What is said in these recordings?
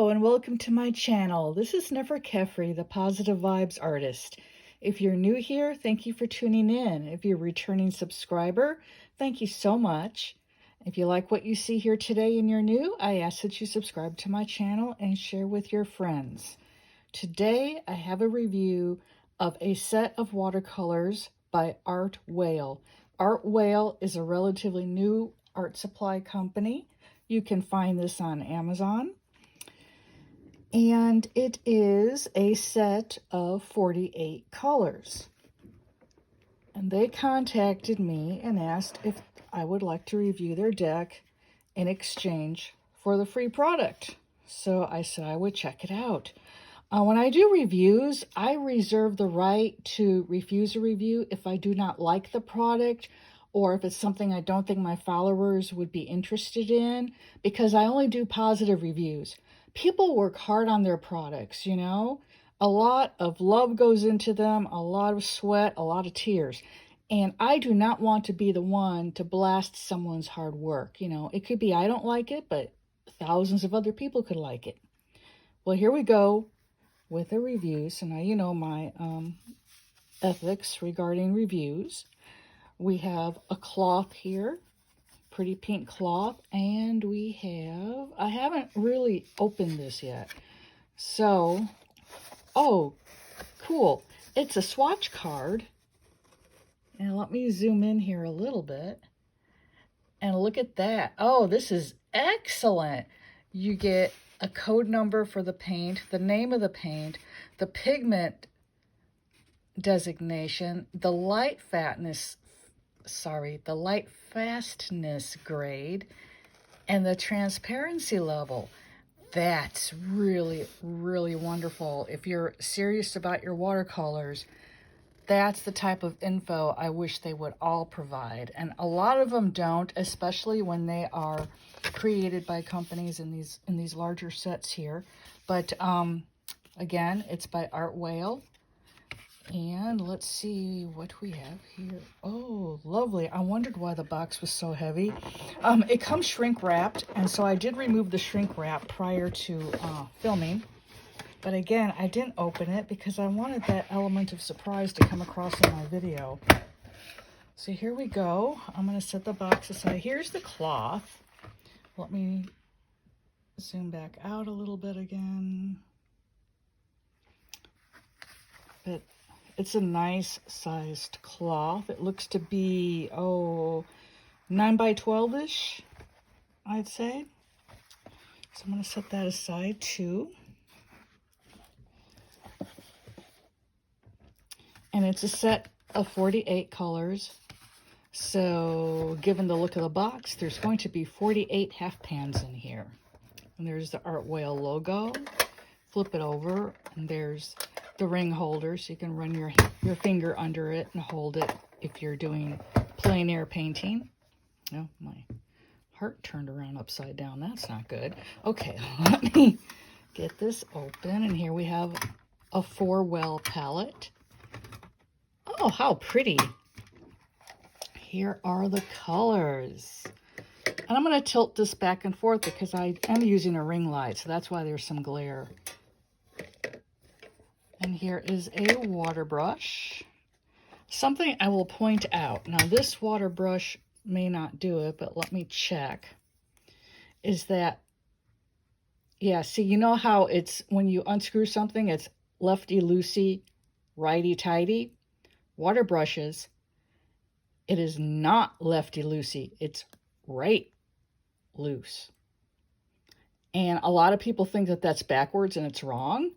Hello and welcome to my channel. This is Never Kefri, the Positive Vibes Artist. If you're new here, thank you for tuning in. If you're a returning subscriber, thank you so much. If you like what you see here today and you're new, I ask that you subscribe to my channel and share with your friends. Today I have a review of a set of watercolors by Art Whale. Art Whale is a relatively new art supply company. You can find this on Amazon. And it is a set of 48 colors. And they contacted me and asked if I would like to review their deck in exchange for the free product. So I said I would check it out. When I do reviews, I reserve the right to refuse a review if I do not like the product or if it's something I don't think my followers would be interested in, because I only do positive reviews. People work hard on their products, you know. A lot of love goes into them, a lot of sweat, a lot of tears. And I do not want to be the one to blast someone's hard work. You know, it could be I don't like it, but thousands of other people could like it. Well, here we go with a review. So now you know my ethics regarding reviews. We have a cloth here. Pretty pink cloth, and we have, I haven't really opened this yet. So, oh, cool. It's a swatch card. And let me zoom in here a little bit. And look at that. Oh, this is excellent. You get a code number for the paint, the name of the paint, the pigment designation, the light fastness grade, and the transparency level. That's really, really wonderful. If you're serious about your watercolors, that's the type of info I wish they would all provide. And a lot of them don't, especially when they are created by companies in these larger sets here. But again, it's by Art Whale. And let's see what we have here. Oh, lovely. I wondered why the box was so heavy. It comes shrink wrapped, and so I did remove the shrink wrap prior to filming. But again, I didn't open it because I wanted that element of surprise to come across in my video. So here we go. I'm going to set the box aside. Here's the cloth. Let me zoom back out a little bit again. But it's a nice sized cloth. It looks to be, 9 by 12-ish, I'd say. So I'm going to set that aside too. And it's a set of 48 colors. So given the look of the box, there's going to be 48 half pans in here. And there's the Art Whale logo. Flip it over, and there's the ring holder, so you can run your finger under it and hold it if you're doing plein air painting. Oh, my heart turned around upside down. That's not good. Okay, let me get this open, and here we have a 4-well palette. Oh, how pretty. Here are the colors. And I'm going to tilt this back and forth because I am using a ring light, so that's why there's some glare. And here is a water brush. Something I will point out, now this water brush may not do it, but let me check, is that, yeah, see, you know how it's, when you unscrew something, it's lefty-loosey, righty-tighty? Water brushes, it is not lefty-loosey, it's right-loose. And a lot of people think that that's backwards, and it's wrong.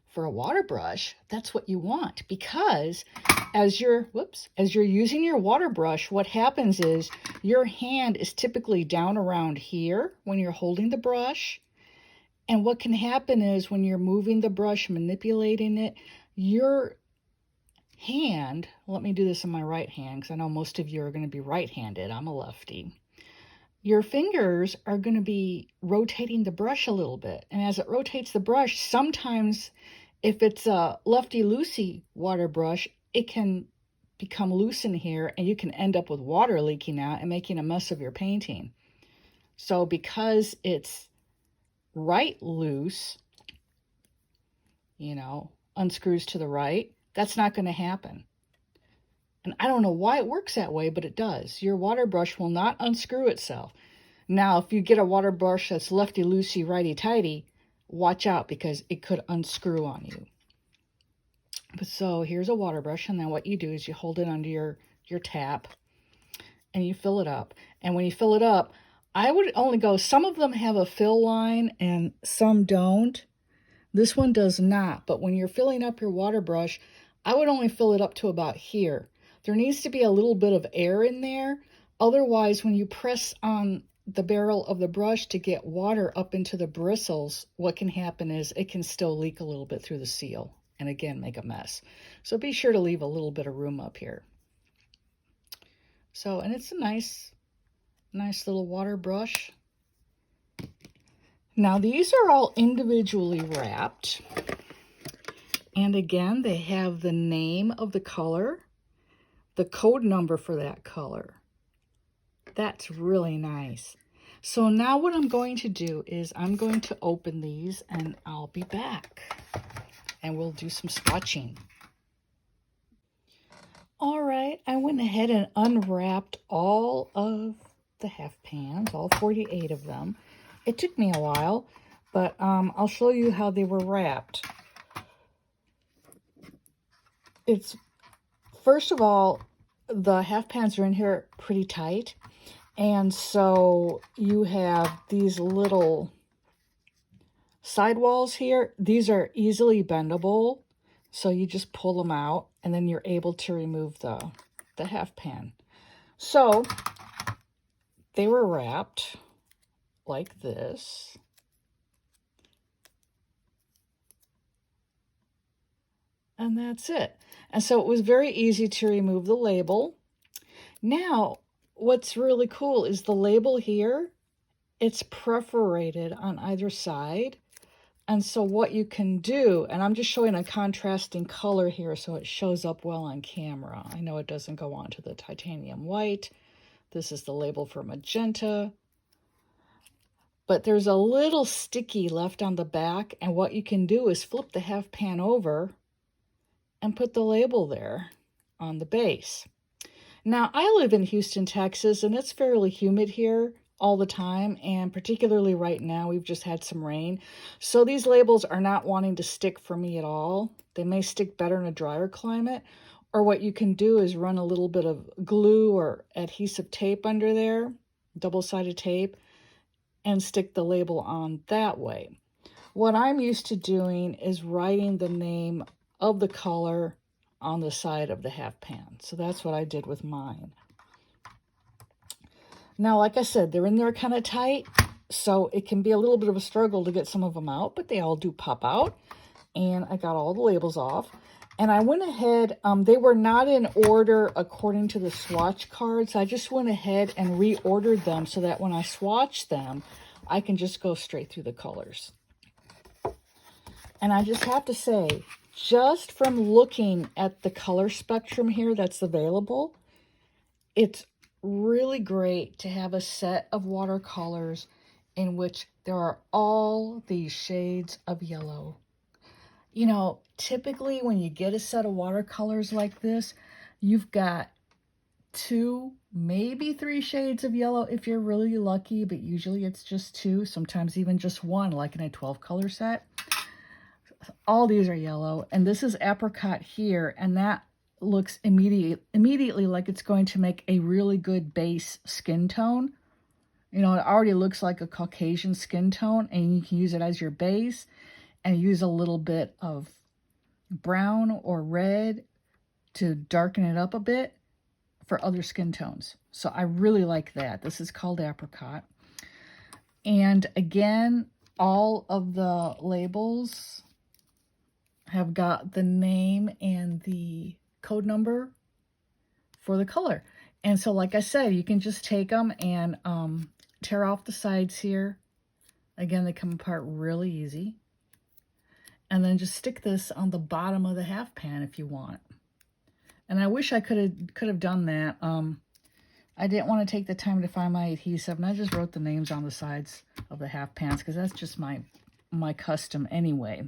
For a water brush, that's what you want, because as you're using your water brush, what happens is your hand is typically down around here when you're holding the brush. And what can happen is when you're moving the brush, manipulating it, your hand, let me do this in my right hand because I know most of you are going to be right-handed. I'm a lefty. Your fingers are going to be rotating the brush a little bit. And as it rotates the brush, sometimes if it's a lefty-loosey water brush, it can become loose in here and you can end up with water leaking out and making a mess of your painting. So because it's right loose, you know, unscrews to the right, that's not going to happen. And I don't know why it works that way, but it does. Your water brush will not unscrew itself. Now, if you get a water brush that's lefty-loosey, righty-tighty, watch out because it could unscrew on you. But so here's a water brush, and then what you do is you hold it under your tap and you fill it up. And when you fill it up, I would only go, some of them have a fill line and some don't. This one does not, but when you're filling up your water brush, I would only fill it up to about here. There needs to be a little bit of air in there. Otherwise, when you press on the barrel of the brush to get water up into the bristles, what can happen is it can still leak a little bit through the seal and again make a mess. So be sure to leave a little bit of room up here. So, and it's a nice little water brush. Now these are all individually wrapped. And again, they have the name of the color, the code number for that color. That's really nice. So now what I'm going to do is I'm going to open these and I'll be back. And we'll do some swatching. All right, I went ahead and unwrapped all of the half pans, all 48 of them. It took me a while, but I'll show you how they were wrapped. It's, first of all, the half pans are in here pretty tight. And so you have these little sidewalls here. These are easily bendable. So you just pull them out and then you're able to remove the half pan. So they were wrapped like this. And that's it. And so it was very easy to remove the label. Now, what's really cool is the label here, it's perforated on either side. And so what you can do, and I'm just showing a contrasting color here so it shows up well on camera. I know it doesn't go on to the titanium white. This is the label for magenta. But there's a little sticky left on the back, and what you can do is flip the half pan over and put the label there on the base. Now, I live in Houston, Texas, and it's fairly humid here all the time, and particularly right now, we've just had some rain. So these labels are not wanting to stick for me at all. They may stick better in a drier climate, or what you can do is run a little bit of glue or adhesive tape under there, double-sided tape, and stick the label on that way. What I'm used to doing is writing the name of the color on the side of the half pan. So that's what I did with mine. Now, like I said, they're in there kind of tight, so it can be a little bit of a struggle to get some of them out, but they all do pop out. And I got all the labels off. And I went ahead, they were not in order according to the swatch cards. I just went ahead and reordered them so that when I swatch them, I can just go straight through the colors. And I just have to say, just from looking at the color spectrum here that's available, it's really great to have a set of watercolors in which there are all these shades of yellow. You know, typically when you get a set of watercolors like this, you've got 2, maybe 3 shades of yellow if you're really lucky, but usually it's just 2, sometimes even just 1, like in a 12 color set. All these are yellow, and this is apricot here, and that looks immediately like it's going to make a really good base skin tone. You know, it already looks like a Caucasian skin tone, and you can use it as your base and use a little bit of brown or red to darken it up a bit for other skin tones. So I really like that. This is called apricot. And again, all of the labels have got the name and the code number for the color. And so like I said, you can just take them and tear off the sides here. Again, they come apart really easy. And then just stick this on the bottom of the half pan if you want. And I wish I could have done that I didn't want to take the time to find my adhesive, and I just wrote the names on the sides of the half pans because that's just my custom anyway.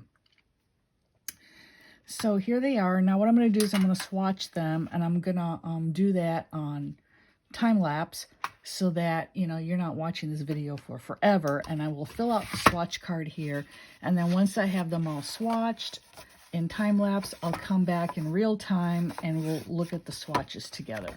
So here they are. Now what I'm going to do is I'm going to swatch them, and I'm going to do that on time lapse so that, you know, you're not watching this video for forever. And I will fill out the swatch card here. And then once I have them all swatched in time lapse, I'll come back in real time and we'll look at the swatches together.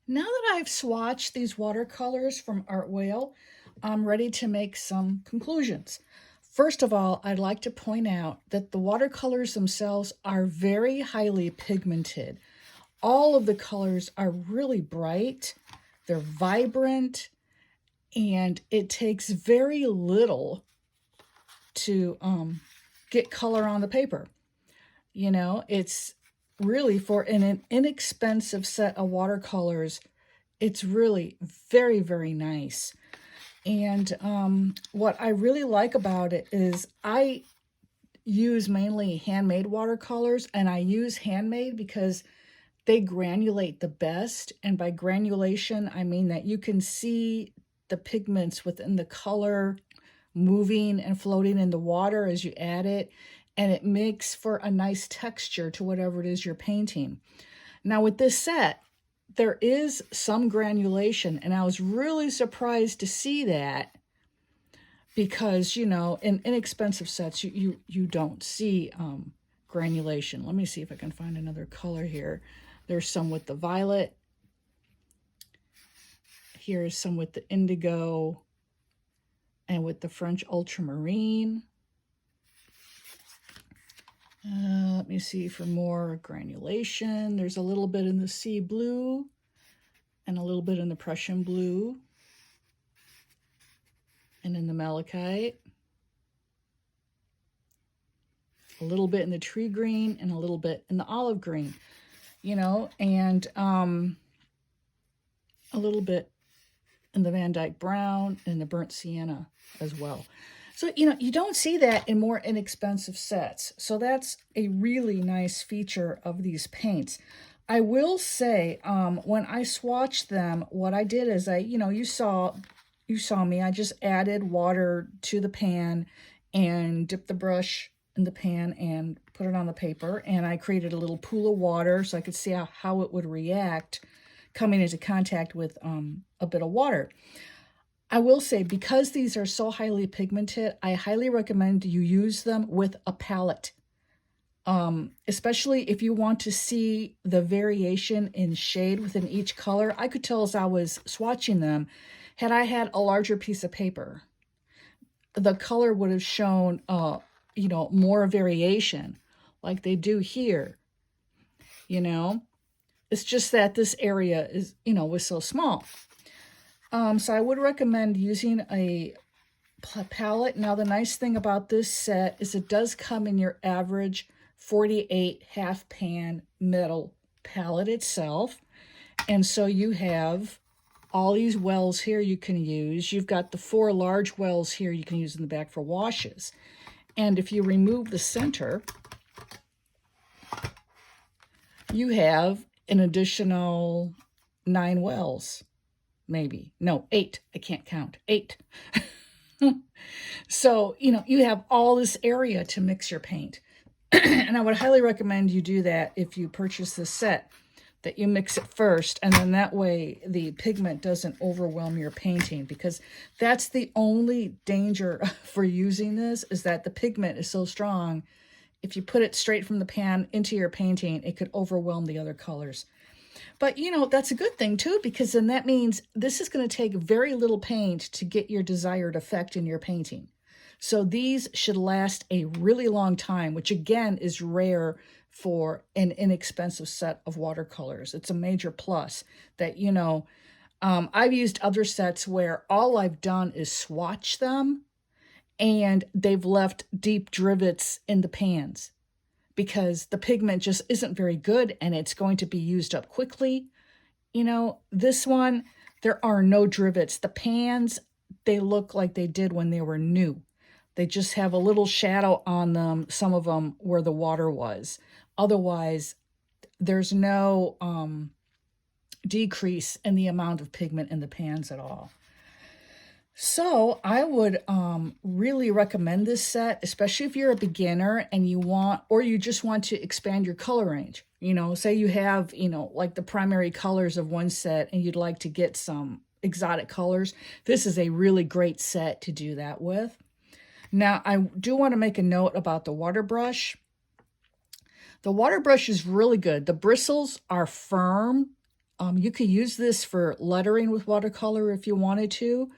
Now that I've swatched these watercolors from Art Whale, I'm ready to make some conclusions. First of all, I'd like to point out that the watercolors themselves are very highly pigmented. All of the colors are really bright, they're vibrant, and it takes very little to get color on the paper. You know, it's really, for an inexpensive set of watercolors, it's really very, very nice. And what I really like about it is I use mainly handmade watercolors, and I use handmade because they granulate the best. And by granulation, I mean that you can see the pigments within the color moving and floating in the water as you add it, and it makes for a nice texture to whatever it is you're painting. Now with this set, there is some granulation, and I was really surprised to see that because, you know, in inexpensive sets, you don't see granulation. Let me see if I can find another color here. There's some with the violet. Here's some with the indigo and with the French ultramarine. Let me see for more granulation. There's a little bit in the sea blue and a little bit in the Prussian blue and in the malachite. A little bit in the tree green and a little bit in the olive green, you know, and a little bit in the Van Dyke brown and the burnt sienna as well. So, you know, you don't see that in more inexpensive sets. So that's a really nice feature of these paints. I will say, when I swatched them, what I did is you saw me, I just added water to the pan and dipped the brush in the pan and put it on the paper. And I created a little pool of water so I could see how it would react coming into contact with a bit of water. I will say, because these are so highly pigmented, I highly recommend you use them with a palette. Especially if you want to see the variation in shade within each color. I could tell as I was swatching them, had I had a larger piece of paper, the color would have shown, more variation like they do here, It's just that this area is, was so small. So I would recommend using a palette. Now, the nice thing about this set is it does come in your average 48 half pan metal palette itself. And so you have all these wells here you can use. You've got the 4 large wells here you can use in the back for washes. And if you remove the center, you have an additional 9 wells, maybe. No, 8. I can't count. 8. So, you have all this area to mix your paint. And I would highly recommend you do that if you purchase this set, that you mix it first, and then that way the pigment doesn't overwhelm your painting, because that's the only danger for using this, is that the pigment is so strong. If you put it straight from the pan into your painting, it could overwhelm the other colors. But, that's a good thing too, because then that means this is going to take very little paint to get your desired effect in your painting. So these should last a really long time, which again is rare for an inexpensive set of watercolors. It's a major plus that, I've used other sets where all I've done is swatch them and they've left deep drivets in the pans because the pigment just isn't very good and it's going to be used up quickly. This one, there are no drivets. The pans, they look like they did when they were new. They just have a little shadow on them, some of them where the water was. Otherwise, there's no decrease in the amount of pigment in the pans at all. So I would really recommend this set, especially if you're a beginner and you just want to expand your color range. Say you have, like the primary colors of one set and you'd like to get some exotic colors. This is a really great set to do that with. Now, I do want to make a note about the water brush. The water brush is really good. The bristles are firm. You could use this for lettering with watercolor if you wanted to.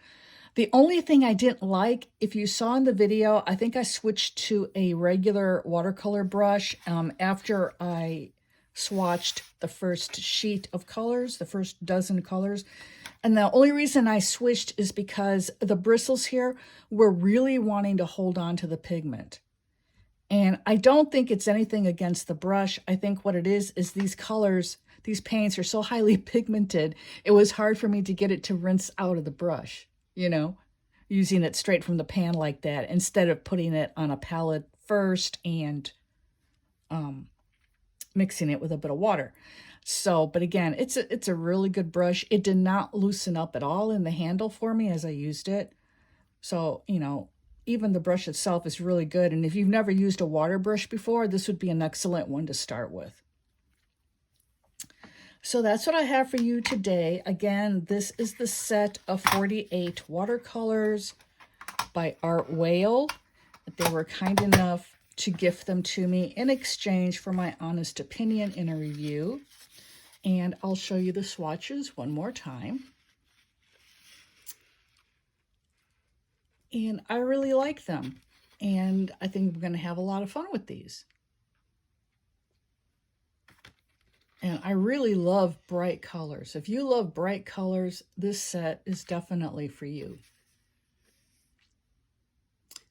The only thing I didn't like, if you saw in the video, I think I switched to a regular watercolor brush after I swatched the first sheet of colors, the first dozen colors. And the only reason I switched is because the bristles here were really wanting to hold on to the pigment. And I don't think it's anything against the brush. I think what it is these colors, these paints are so highly pigmented, it was hard for me to get it to rinse out of the brush, using it straight from the pan like that, instead of putting it on a palette first and mixing it with a bit of water. So, but again, it's a really good brush. It did not loosen up at all in the handle for me as I used it. So, even the brush itself is really good. And if you've never used a water brush before, this would be an excellent one to start with. So that's what I have for you today. Again, this is the set of 48 watercolors by Art Whale. They were kind enough to gift them to me in exchange for my honest opinion in a review. And I'll show you the swatches one more time. And I really like them. And I think we're going to have a lot of fun with these. And I really love bright colors. If you love bright colors, this set is definitely for you.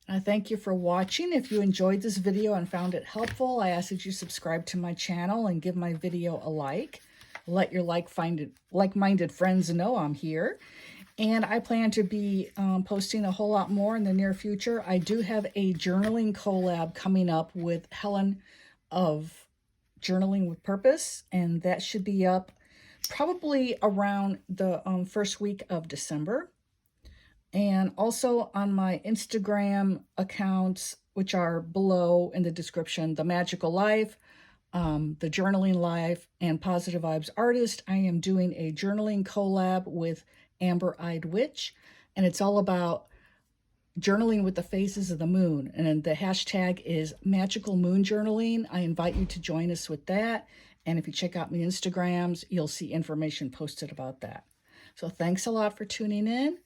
I thank you for watching. If you enjoyed this video and found it helpful, I ask that you subscribe to my channel and give my video a like. Let your like-minded friends know I'm here. And I plan to be posting a whole lot more in the near future. I do have a journaling collab coming up with Helen of Journaling with Purpose, and that should be up probably around the first week of December. And also on my Instagram accounts, which are below in the description, The Magical Life, The Journaling Life, and Positive Vibes Artist, I am doing a journaling collab with Amber-Eyed Witch, and it's all about journaling with the phases of the moon. And the hashtag is Magical Moon Journaling. I invite you to join us with that. And if you check out my Instagrams, you'll see information posted about that. So thanks a lot for tuning in.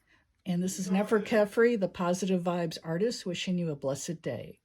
And this is Nefer Kefri, the Positive Vibes Artist, wishing you a blessed day.